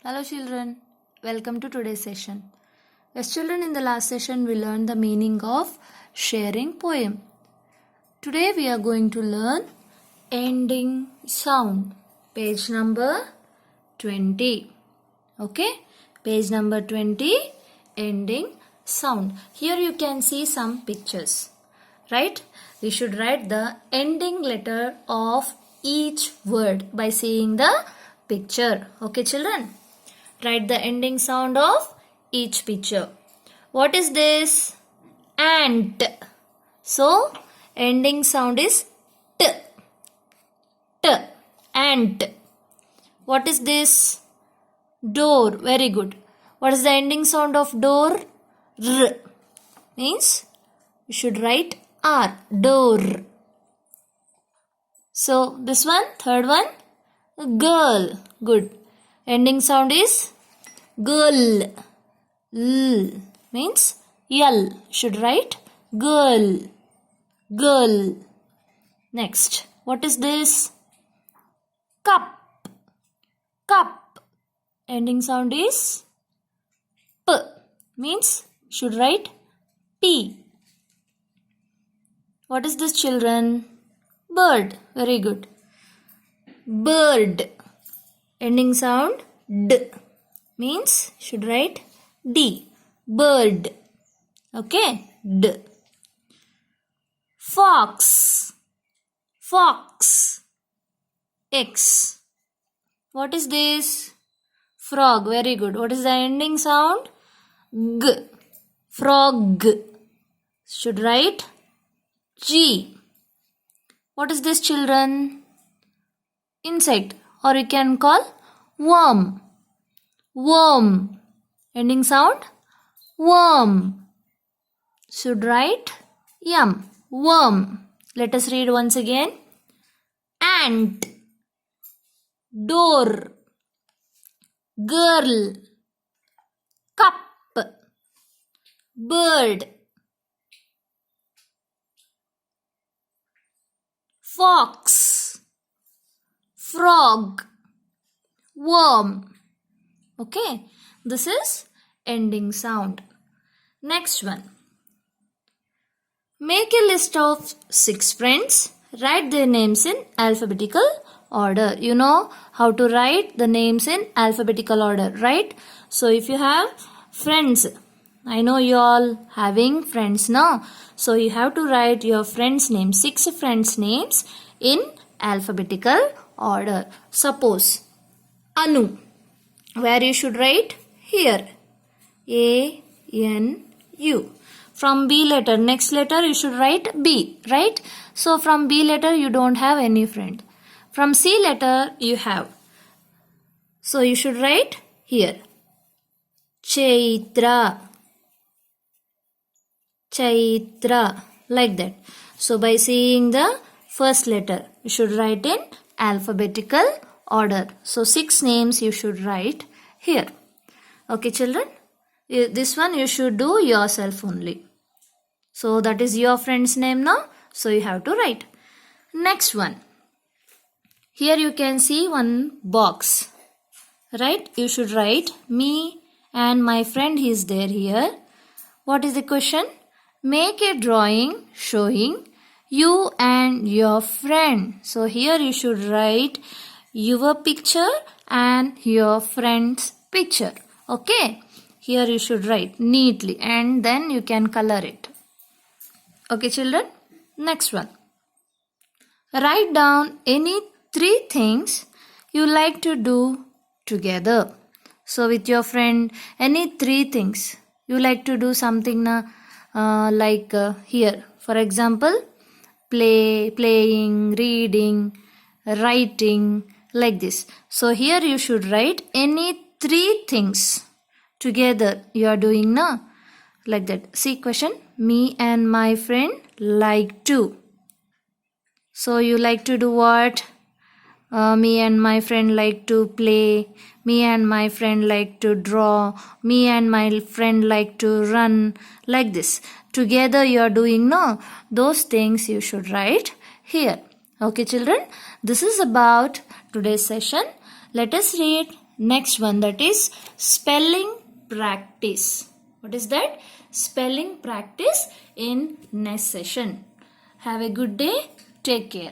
Hello children, welcome to today's session. Yes children, in the last session we learned the meaning of sharing poem. Today we are going to learn ending sound. Page number 20. Okay, page number 20, ending sound. Here you can see some pictures. Right? We should write the ending letter of each word by seeing the picture. Okay children? Write the ending sound of each picture. What is this? Ant. So, ending sound is t. T. Ant. What is this? Door. Very good. What is the ending sound of door? R. Means, you should write R. Door. So, this one, third one, girl. Good. Ending sound is girl. L means L. Should write girl. Girl. Next. What is this? Cup. Cup. Ending sound is P. Means should write P. What is this children? Bird. Very good. Bird. Ending sound D. Means should write D. Bird. Okay. D. Fox. Fox. X. What is this? Frog. Very good. What is the ending sound? G. Frog. Should write G. What is this children? Insect. Or you can call worm. Worm. Ending sound worm. Should write yum. Worm. Let us read once again. Ant. Door. Girl. Cup. Bird. Fox. Frog. Worm. Okay, this is ending sound. Next one. Make a list of 6 friends. Write their names in alphabetical order. You know how to write the names in alphabetical order, right? So if you have friends, I know you all having friends now. So you have to write your friends' names, 6 friends' names in alphabetical order. Suppose Anu, where you should write here A-N-U. From B letter, next letter you should write B, right? So from B letter you don't have any friend. From C letter you have. So you should write here Chaitra. Chaitra, like that. So by seeing the first letter, you should write in alphabetical order. So 6 names you should write here. Okay children? This one you should do yourself only. So that is your friend's name now. So you have to write. Next one. Here you can see one box. Right? You should write me and my friend is there here. What is the question? Make a drawing showing you and your friend. So here you should write your picture and your friend's picture. Okay. Here you should write neatly and then you can color it. Okay children. Next one. Write down any 3 things you like to do together. So with your friend, any 3 things you like to do something here. For example, playing, reading, writing, like this. So here you should write any 3 things together you are doing now. Like that. See question. Me and my friend like to. So you like to do what? Me and my friend like to play. Me and my friend like to draw. Me and my friend like to run. Like this. Together you are doing no. Those things you should write here. Okay children. This is about today's session. Let us read next one, that is spelling practice. What is that? Spelling practice in next session. Have a good day. Take care.